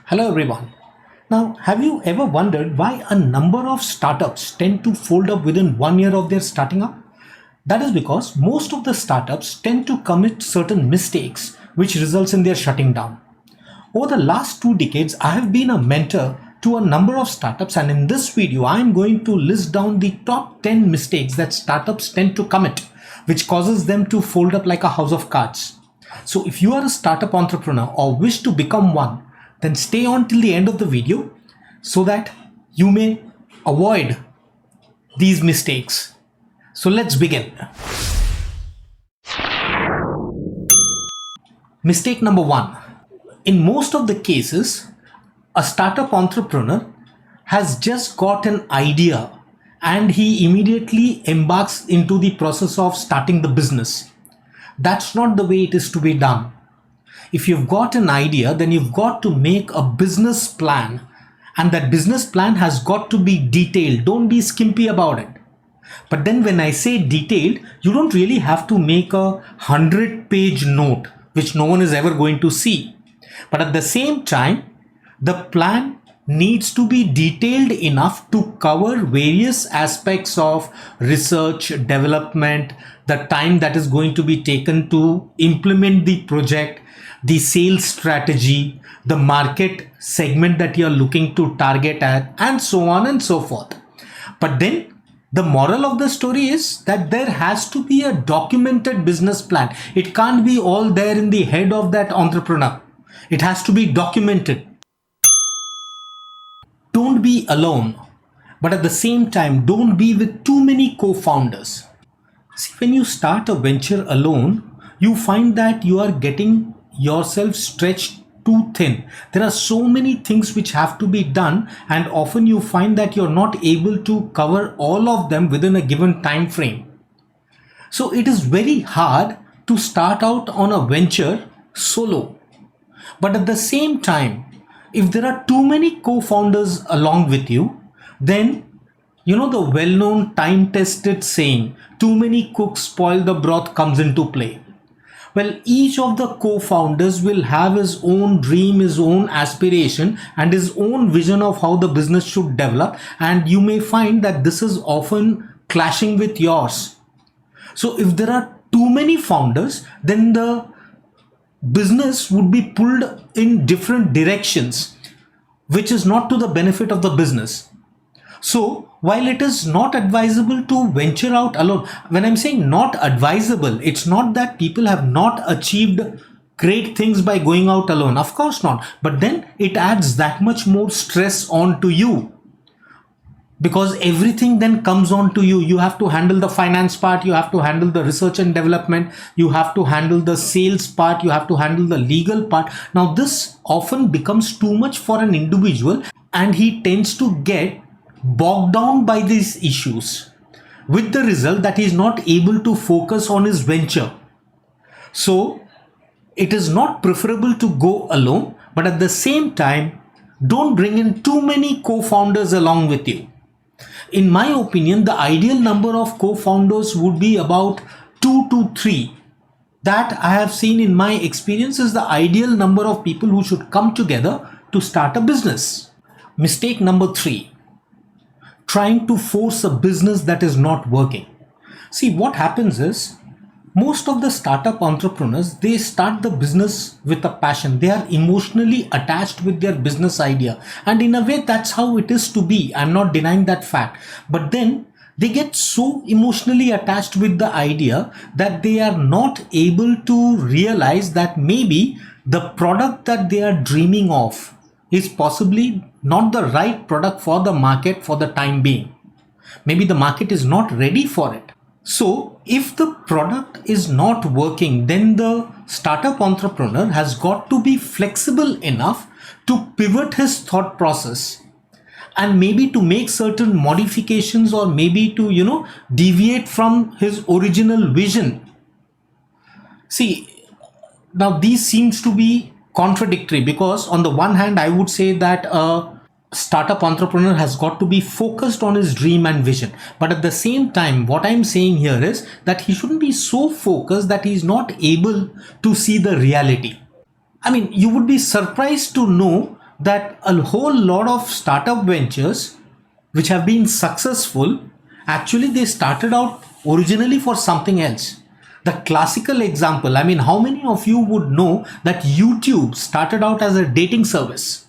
Hello everyone. Now, have you ever wondered why a number of startups tend to fold up within 1 year of their starting up? That is because most of the startups tend to commit certain mistakes which results in their shutting down. Over the last 2 decades, I have been a mentor to a number of startups, and in this video, I am going to list down the top 10 mistakes that startups tend to commit, which causes them to fold up like a house of cards. So if you are a startup entrepreneur or wish to become one, then stay on till the end of the video so that you may avoid these mistakes. So let's begin. Mistake number one. In most of the cases, a startup entrepreneur has just got an idea and he immediately embarks into the process of starting the business. That's not the way it is to be done. If you've got an idea, then you've got to make a business plan, and that business plan has got to be detailed. Don't be skimpy about it. But then when I say detailed, you don't really have to make a 100-page note, which no one is ever going to see. But at the same time, the plan needs to be detailed enough to cover various aspects of research, development, the time that is going to be taken to implement the project, the sales strategy, the market segment that you're looking to target at, and so on and so forth. But then the moral of the story is that there has to be a documented business plan. It can't be all there in the head of that entrepreneur. It has to be documented. Don't be alone, but at the same time, don't be with too many co-founders. See, when you start a venture alone, you find that you are getting yourself stretched too thin. There are so many things which have to be done, and often you find that you're not able to cover all of them within a given time frame. So it is very hard to start out on a venture solo. But at the same time, if there are too many co-founders along with you, then the well-known time-tested saying, too many cooks spoil the broth, comes into play. Well, each of the co-founders will have his own dream, his own aspiration, and his own vision of how the business should develop. And you may find that this is often clashing with yours. So if there are too many founders, then the business would be pulled in different directions, which is not to the benefit of the business. So while it is not advisable to venture out alone, when I'm saying not advisable, it's not that people have not achieved great things by going out alone. Of course not. But then it adds that much more stress onto you, because everything then comes on to you. You have to handle the finance part, you have to handle the research and development, you have to handle the sales part, you have to handle the legal part. Now this often becomes too much for an individual, and he tends to get bogged down by these issues, with the result that he is not able to focus on his venture. So it is not preferable to go alone, but at the same time, don't bring in too many co-founders along with you. In my opinion, the ideal number of co-founders would be about 2 to 3. That I have seen in my experience is the ideal number of people who should come together to start a business. Mistake number 3. Trying to force a business that is not working. See, what happens is, most of the startup entrepreneurs, they start the business with a passion. They are emotionally attached with their business idea. And in a way, that's how it is to be. I'm not denying that fact. But then they get so emotionally attached with the idea that they are not able to realize that maybe the product that they are dreaming of is possibly not the right product for the market for the time being. Maybe the market is not ready for it. So if the product is not working, then the startup entrepreneur has got to be flexible enough to pivot his thought process, and maybe to make certain modifications, or maybe to deviate from his original vision. See, now these seems to be contradictory, because on the one hand I would say that a startup entrepreneur has got to be focused on his dream and vision, but at the same time what I'm saying here is that he shouldn't be so focused that he's not able to see the reality. I mean, you would be surprised to know that a whole lot of startup ventures which have been successful, actually they started out originally for something else. The classical example, I mean, how many of you would know that YouTube started out as a dating service?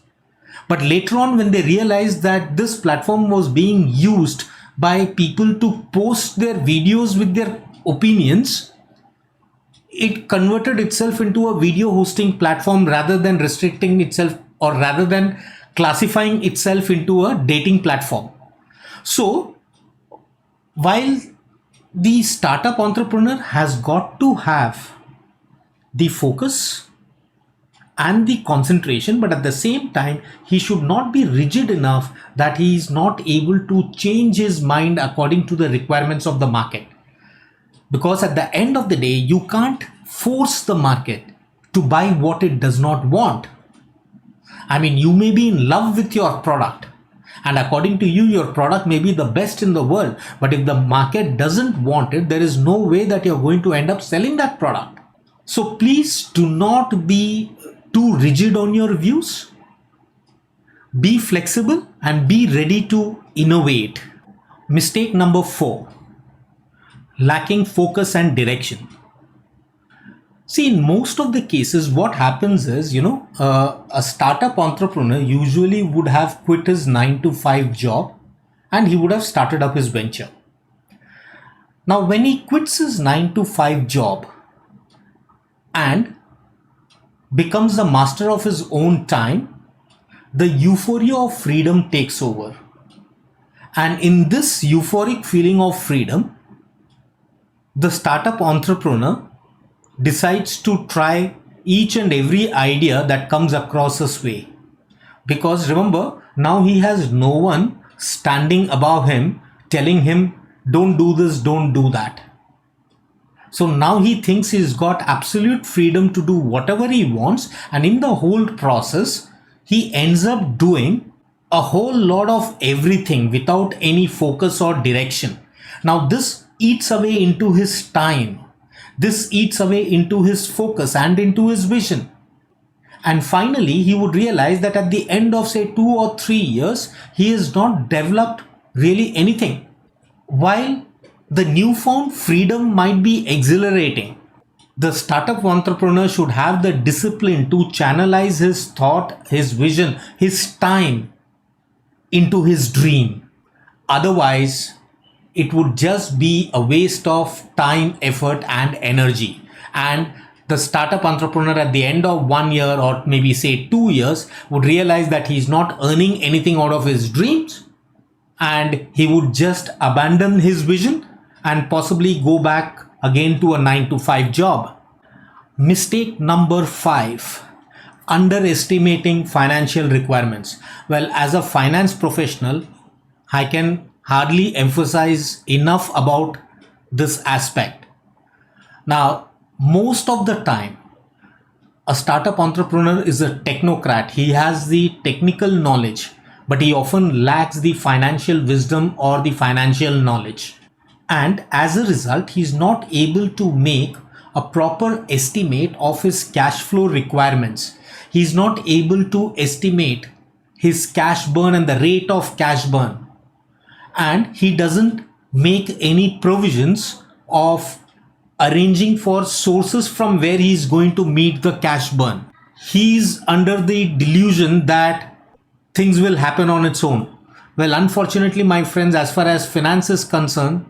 But later on, when they realized that this platform was being used by people to post their videos with their opinions, it converted itself into a video hosting platform rather than restricting itself, or rather than classifying itself into a dating platform. So, while the startup entrepreneur has got to have the focus and the concentration, but at the same time, he should not be rigid enough that he is not able to change his mind according to the requirements of the market. Because at the end of the day, you can't force the market to buy what it does not want. I mean, you may be in love with your product, and according to you, your product may be the best in the world. But if the market doesn't want it, there is no way that you're going to end up selling that product. So please do not be too rigid on your views. Be flexible and be ready to innovate. Mistake number 4, lacking focus and direction. See, in most of the cases, what happens is, a startup entrepreneur usually would have quit his 9 to 5 job and he would have started up his venture. Now, when he quits his 9 to 5 job and becomes the master of his own time, the euphoria of freedom takes over. And in this euphoric feeling of freedom, the startup entrepreneur decides to try each and every idea that comes across his way. Because remember, now he has no one standing above him telling him, don't do this, don't do that. So now he thinks he's got absolute freedom to do whatever he wants, and in the whole process, he ends up doing a whole lot of everything without any focus or direction. Now this eats away into his time. This eats away into his focus and into his vision. And finally, he would realize that at the end of say 2 or 3 years, he has not developed really anything. While the newfound freedom might be exhilarating, the startup entrepreneur should have the discipline to channelize his thought, his vision, his time into his dream. Otherwise, it would just be a waste of time, effort, and energy. And the startup entrepreneur at the end of 1 year or maybe say 2 years would realize that he's not earning anything out of his dreams, and he would just abandon his vision and possibly go back again to a 9 to 5 job. Mistake number 5, underestimating financial requirements. Well, as a finance professional, I can hardly emphasize enough about this aspect. Now, most of the time, a startup entrepreneur is a technocrat. He has the technical knowledge, but he often lacks the financial wisdom or the financial knowledge. And as a result, he's not able to make a proper estimate of his cash flow requirements. He's not able to estimate his cash burn and the rate of cash burn. And he doesn't make any provisions of arranging for sources from where he is going to meet the cash burn. He's under the delusion that things will happen on its own. Well, unfortunately, my friends, as far as finance is concerned,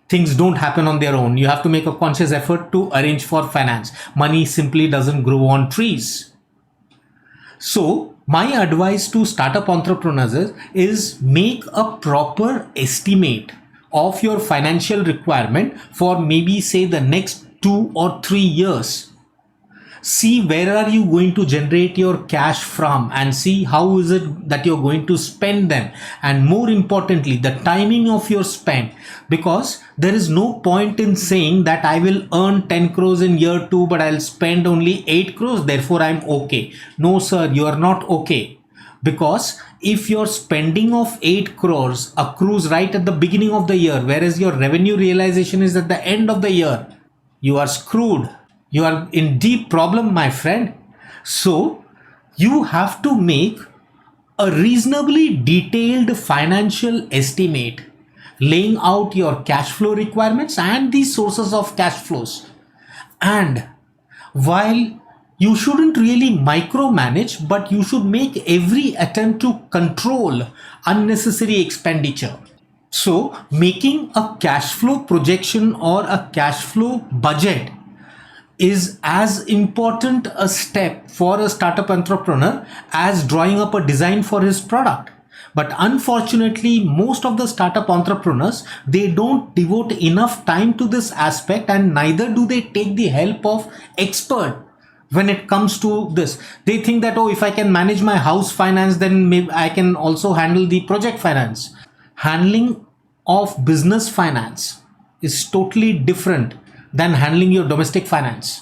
things don't happen on their own. You have to make a conscious effort to arrange for finance. Money simply doesn't grow on trees. So my advice to startup entrepreneurs is make a proper estimate of your financial requirement for maybe say the next 2 or 3 years. See where are you going to generate your cash from, and see how is it that you're going to spend them, and more importantly the timing of your spend. Because there is no point in saying that I will earn 10 crores in year 2 but I'll spend only 8 crores, therefore I'm okay. No sir, you are not okay. Because if your spending of 8 crores accrues right at the beginning of the year, whereas your revenue realization is at the end of the year, you are screwed. You are in deep problem, my friend. So You have to make a reasonably detailed financial estimate, laying out your cash flow requirements and the sources of cash flows. And while you shouldn't really micromanage, but you should make every attempt to control unnecessary expenditure. So, making a cash flow projection or a cash flow budget is as important a step for a startup entrepreneur as drawing up a design for his product. But unfortunately, most of the startup entrepreneurs, they don't devote enough time to this aspect, and neither do they take the help of expert when it comes to this. They think that, oh, if I can manage my house finance, then maybe I can also handle the project finance. Handling of business finance is totally different than handling your domestic finance.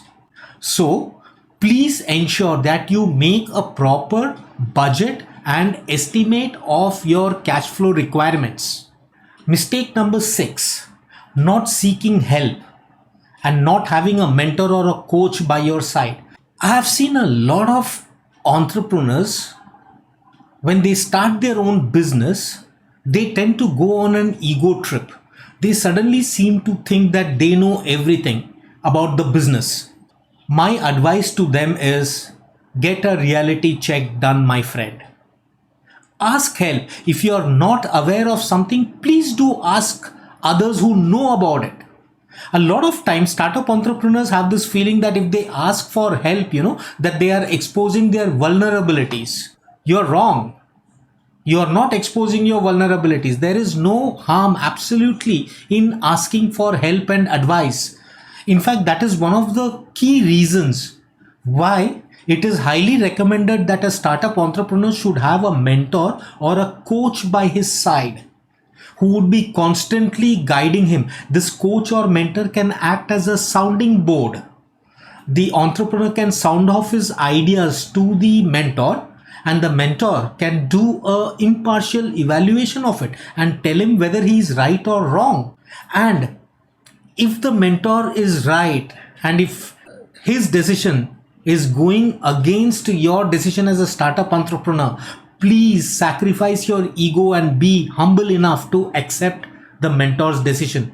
So please ensure that you make a proper budget and estimate of your cash flow requirements. Mistake number 6, not seeking help and not having a mentor or a coach by your side. I have seen a lot of entrepreneurs, when they start their own business, they tend to go on an ego trip. They suddenly seem to think that they know everything about the business. My advice to them is get a reality check done, my friend. Ask help. If you are not aware of something, please do ask others who know about it. A lot of times startup entrepreneurs have this feeling that if they ask for help, that they are exposing their vulnerabilities. You're wrong. You are not exposing your vulnerabilities. There is no harm absolutely in asking for help and advice. In fact, that is one of the key reasons why it is highly recommended that a startup entrepreneur should have a mentor or a coach by his side who would be constantly guiding him. This coach or mentor can act as a sounding board. The entrepreneur can sound off his ideas to the mentor, and the mentor can do a impartial evaluation of it and tell him whether he is right or wrong. And if the mentor is right, and if his decision is going against your decision as a startup entrepreneur, please sacrifice your ego and be humble enough to accept the mentor's decision.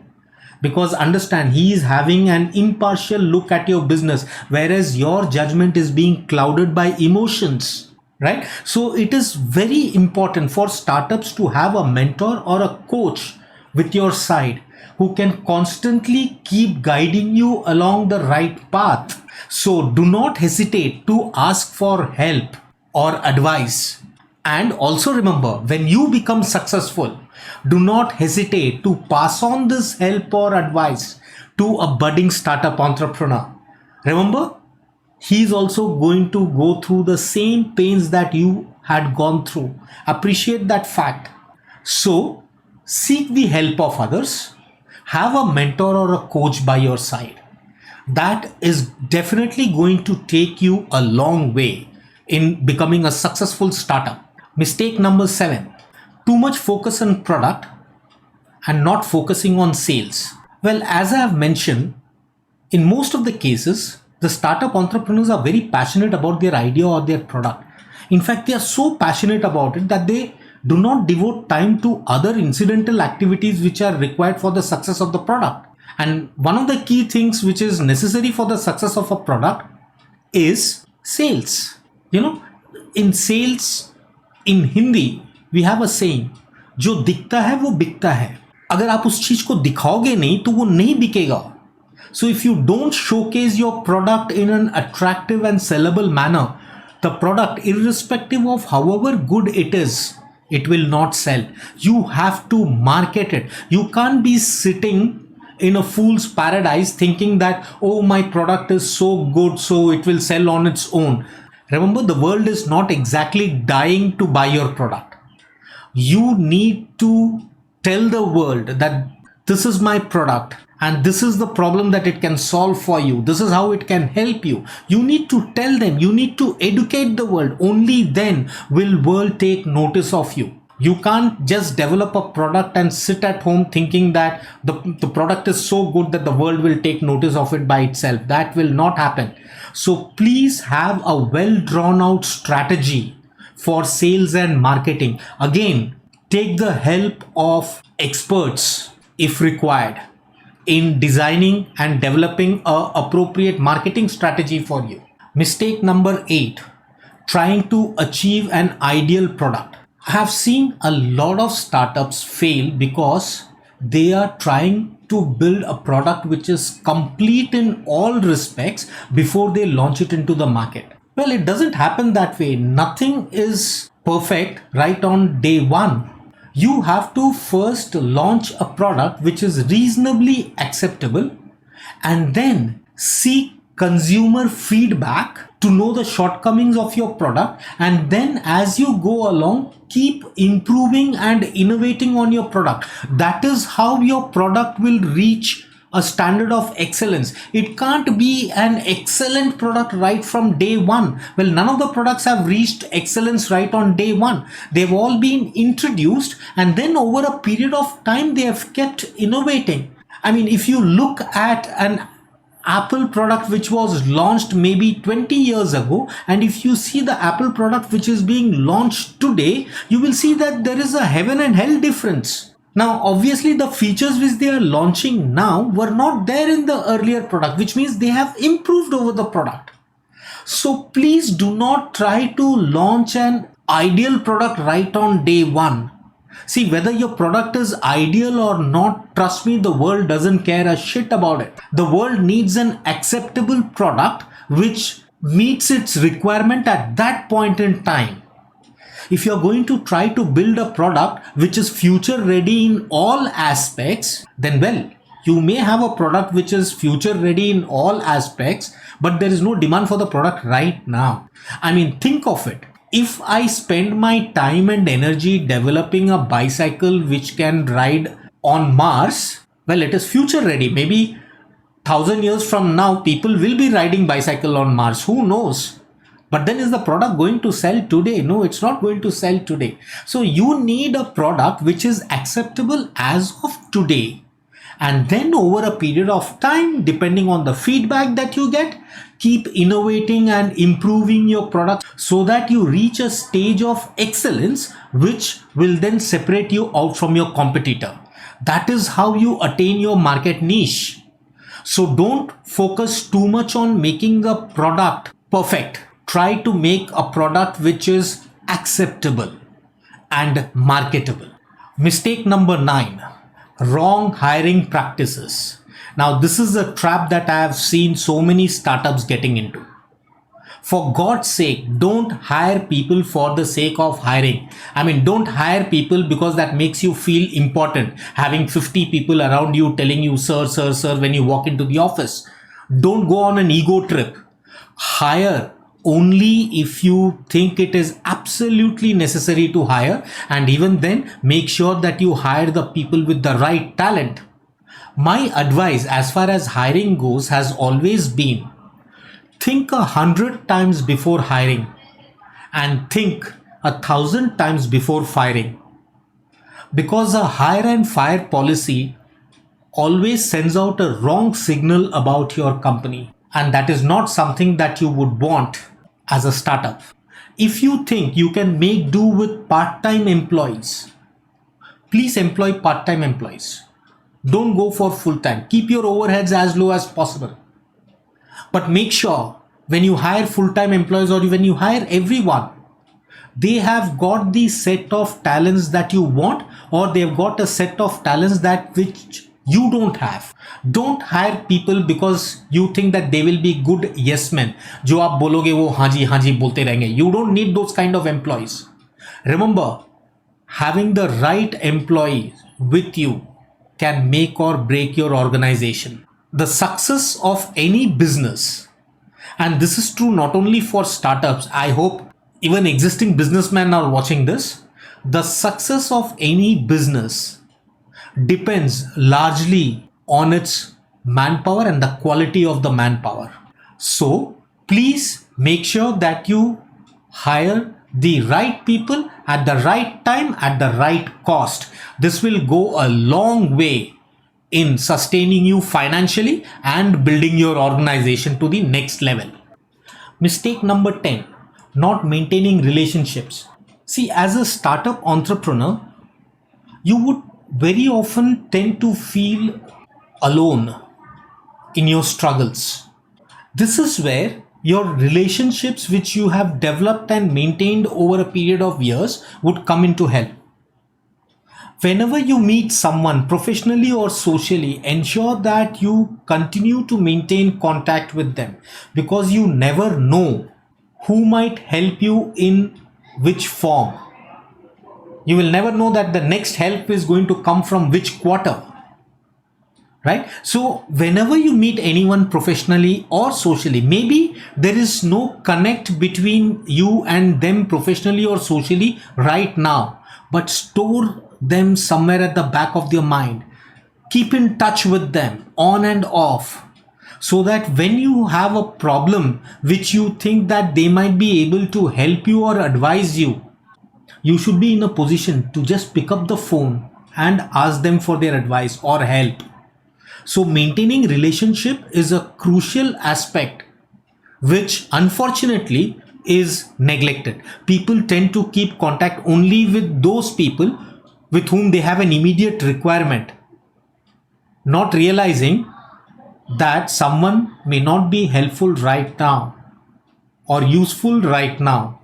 Because understand, he is having an impartial look at your business, whereas your judgment is being clouded by emotions. Right? So it is very important for startups to have a mentor or a coach with your side who can constantly keep guiding you along the right path. So do not hesitate to ask for help or advice. And also remember, when you become successful, do not hesitate to pass on this help or advice to a budding startup entrepreneur. Remember, he is also going to go through the same pains that you had gone through. Appreciate that fact. So, seek the help of others. Have a mentor or a coach by your side. That is definitely going to take you a long way in becoming a successful startup. Mistake number 7, too much focus on product and not focusing on sales. Well, as I have mentioned, in most of the cases, the startup entrepreneurs are very passionate about their idea or their product. In fact, they are so passionate about it that they do not devote time to other incidental activities which are required for the success of the product. And one of the key things which is necessary for the success of a product is sales. In sales, in Hindi, we have a saying, जो दिखता है वो बिकता है. अगर आप उस चीज को दिखाओगे नहीं तो वो नहीं बिकेगा. So if you don't showcase your product in an attractive and sellable manner, the product, irrespective of however good it is, it will not sell. You have to market it. You can't be sitting in a fool's paradise thinking that, oh, my product is so good, so it will sell on its own. Remember, the world is not exactly dying to buy your product. You need to tell the world that this is my product and this is the problem that it can solve for you. This is how it can help you. You need to tell them. You need to educate the world. Only then will world take notice of you. You can't just develop a product and sit at home thinking that the product is so good that the world will take notice of it by itself. That will not happen. So please have a well drawn out strategy for sales and marketing. Again, take the help of experts if required in designing and developing a appropriate marketing strategy for you. Mistake number 8, trying to achieve an ideal product. I have seen a lot of startups fail because they are trying to build a product which is complete in all respects before they launch it into the market. Well, it doesn't happen that way. Nothing is perfect right on day one. You have to first launch a product which is reasonably acceptable and then seek consumer feedback to know the shortcomings of your product, and then as you go along keep improving and innovating on your product. That is how your product will reach a standard of excellence. It can't be an excellent product right from day one. Well, none of the products have reached excellence right on day one. They've all been introduced and then over a period of time they have kept innovating. I mean, if you look at an Apple product which was launched maybe 20 years ago, and if you see the Apple product which is being launched today, you will see that there is a heaven and hell difference. Now, obviously, the features which they are launching now were not there in the earlier product, which means they have improved over the product. So please do not try to launch an ideal product right on day one. See, whether your product is ideal or not, trust me, the world doesn't care a shit about it. The world needs an acceptable product which meets its requirement at that point in time. If you're going to try to build a product which is future ready in all aspects, then well, you may have a product which is future ready in all aspects, but there is no demand for the product right now. I mean, think of it. If I spend my time and energy developing a bicycle which can ride on Mars, well, it is future ready. Maybe 1,000 years from now, people will be riding bicycle on Mars. Who knows? But then is the product going to sell today? No, it's not going to sell today. So you need a product which is acceptable as of today. And then over a period of time, depending on the feedback that you get, keep innovating and improving your product so that you reach a stage of excellence which will then separate you out from your competitor. That is how you attain your market niche. So don't focus too much on making the product perfect. Try to make a product which is acceptable and marketable. Mistake number 9, wrong hiring practices. Now, this is a trap that I have seen so many startups getting into. For God's sake, don't hire people for the sake of hiring. I mean, don't hire people because that makes you feel important. Having 50 people around you telling you, sir, sir, sir, when you walk into the office. Don't go on an ego trip. Hire only if you think it is absolutely necessary to hire, and even then make sure that you hire the people with the right talent. My advice as far as hiring goes has always been, think 100 times before hiring and think 1,000 times before firing, because a hire and fire policy always sends out a wrong signal about your company, and that is not something that you would want as a startup. If you think you can make do with part-time employees, please employ part-time employees. Don't go for full-time. Keep your overheads as low as possible. But make sure when you hire full-time employees or when you hire everyone, they have got the set of talents that you want, or they've got a set of talents that which you don't have. Don't hire people because you think that they will be good yes men. जो आप बोलोगे वो हाँ जी बोलते रहेंगे. You don't need those kind of employees. Remember, having the right employees with you can make or break your organization. The success of any business, and this is true not only for startups, I hope even existing businessmen are watching this. The success of any business depends largely on its manpower and the quality of the manpower. So please make sure that you hire the right people at the right time at the right cost. This will go a long way in sustaining you financially and building your organization to the next level. Mistake number 10, not maintaining relationships. See, as a startup entrepreneur, you would very often tend to feel alone in your struggles. This is where your relationships, which you have developed and maintained over a period of years, would come into help. Whenever you meet someone professionally or socially, ensure that you continue to maintain contact with them, because you never know who might help you in which form. You will never know that the next help is going to come from which quarter, right? So whenever you meet anyone professionally or socially, maybe there is no connect between you and them professionally or socially right now, but store them somewhere at the back of your mind. Keep in touch with them on and off, so that when you have a problem which you think that they might be able to help you or advise you, you should be in a position to just pick up the phone and ask them for their advice or help. So maintaining relationship is a crucial aspect which unfortunately is neglected. People tend to keep contact only with those people with whom they have an immediate requirement, not realizing that someone may not be helpful right now or useful right now,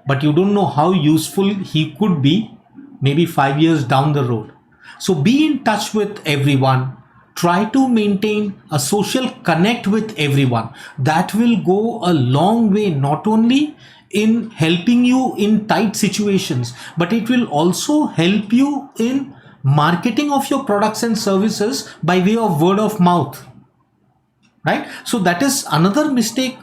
but you don't know how useful he could be maybe 5 years down the road. So be in touch with everyone. Try to maintain a social connect with everyone. That will go a long way, not only in helping you in tight situations, but it will also help you in marketing of your products and services by way of word of mouth, right? So that is another mistake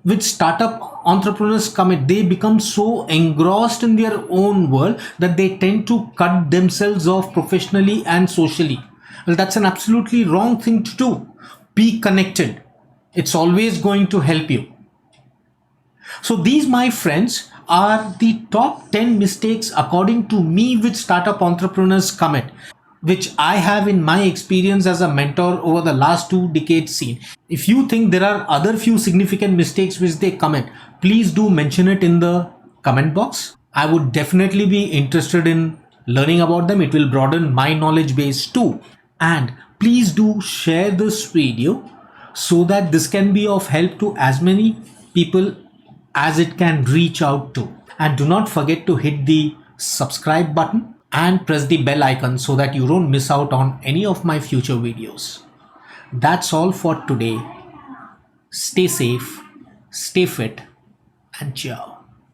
which startup entrepreneurs commit. They become so engrossed in their own world that they tend to cut themselves off professionally and socially. Well, that's an absolutely wrong thing to do. Be connected. It's always going to help you. So these, my friends, are the top 10 mistakes according to me which startup entrepreneurs commit, which I have in my experience as a mentor over the last 2 decades seen. If you think there are other few significant mistakes which they commit, please do mention it in the comment box. I would definitely be interested in learning about them. It will broaden my knowledge base too. And please do share this video so that this can be of help to as many people as it can reach out to. And do not forget to hit the subscribe button and press the bell icon so that you don't miss out on any of my future videos. That's all for today. Stay safe, stay fit, and ciao.